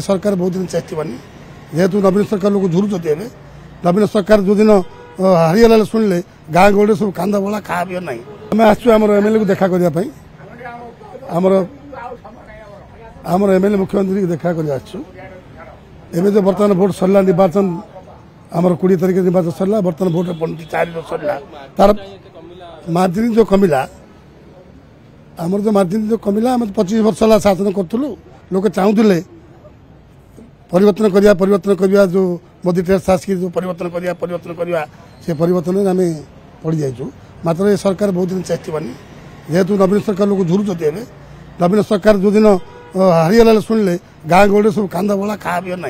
सरकार बहुत दिन चेस्टानी जेहेतु नवीन सरकार लोग झुरुचती है नवीन सरकार जो दिन हारिगला शुणिले गाँ गहली सब कांदा बड़ा खा पी ना आम आम एमएलए को देखा करने आमर एमएलए मुख्यमंत्री देखा कर एवं जो बर्तमान भोट सरला निर्वाचन आमर 20 तारिख निर्वाचन सरला बर्तमान भोट 4 सरला तार मार्जिन जो कमिला आमर जो मार्जिन जो कमिला आम 25 वर्ष है शासन करूँ लोक चाहूले परिवर्तन करवा जो मोदी टेस्ट आसिक जो परिवर्तन करवा से परिवर्तन आम पड़ जाइए मात्र ये सरकार बहुत दिन चेस्टानी जेहेतु नवीन सरकार लोग झुरुचती है नवीन सरकार जो दिन हारिगला शुणिले गाँ गहली सब कांदा बड़ा खा पी ना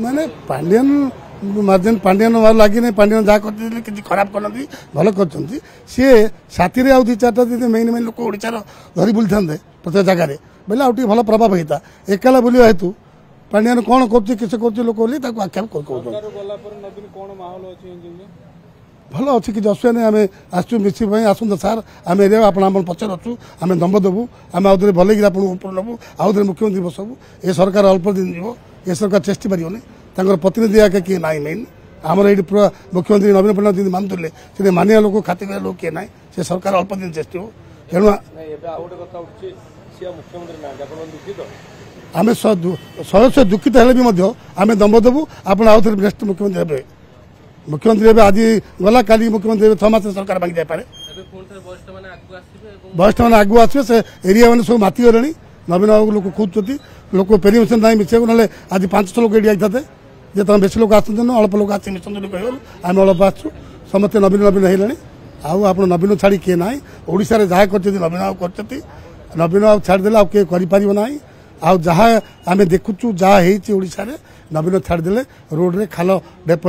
माने पांडियन मार्जिन पांडियन लगे ना पांडियन जहाँ कर कि खराब करना भल कर सी साथी आउ 2-4टा मेन मेन लोक ओडार धरी बुली था प्रत्येक जगह बोले आउ भल प्रभाव होता एकाला बुलिया हेतु पांडियन कौन कर लोक आख्या भल अच्छी किसी असुविधा नहीं आम आसू मिसी आसता सार आम एरिया आप पचार अच्छु आम दम्ब देवु आम आउ थे भल ऊपर नबू आउ थे मुख्यमंत्री बसबू ये सरकार अल्प दिन जीव ये सरकार चेष्टा पारिबनी प्रतिनिधि आगे किए ना मेन आमर ये पूरा मुख्यमंत्री नवीन पट्टनायक जमी मानुले से मानिया लोक खातिर लोक किए ना से सरकार अल्प दिन चेष्टा हो तेणु आम सदस्य दुखित हेल्ले आम दम्ब देवु आप आउ थे नेक्स्ट मुख्यमंत्री हे मुख्यमंत्री आज गला काली मुख्यमंत्री 6 मास सरकार भांगी जाए वरिष्ठ मैंने आगू आसवे से एरिया मैंने सब माति गले नवीन बाबू लोक खोजुच्च लोक पेरीमिशन ना मिसेक ना आज 500 लोक ये आते जे तुम बेस लोक आसते ना अल्प लोक आस मिशन कह आम अल्प आसु समस्ते नवीन नवीन है आप नवीन छाड़ी किए ना ओडार जहाँ कर नवीन बाबू कर नवीन बाबू छाड़दे आउ किए करना आउ जहाँ आम देखुचु जहाँ होशार नवीन छाड़दे रोड रे खाल डेप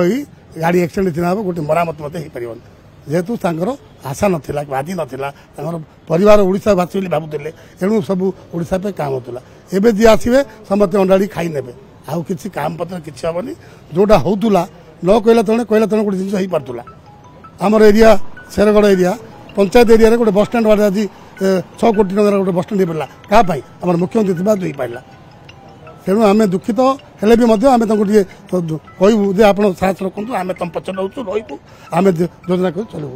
गाड़ी एक्सीडेंट चिन्ह गोटे मरामत मत हो पार जेहेतु आशा नाला बाजी नाला परिवार ओडिशा बासी बोली भावुले तेणु सब ओडिशा पे काम होता एवं जी आसवे समस्त अंडाड़ी खाई ने आउ कि काम पत्र किसी हेनी जोटा होता न कहला तले गोटे जिन हो पार्ला आमर area Shergarh area panchayat area गोटे बस स्टाण्ड आज 6 कोटी टकर गोटे बस स्टाण्ड हो पारा क्या आम मुख्यमंत्री थी हो पारा तेणु आम दुखित हेले भी आम कहूँ जे आप साहस रखु आम तुम पचर रोचु रही आम योजना कर चलू।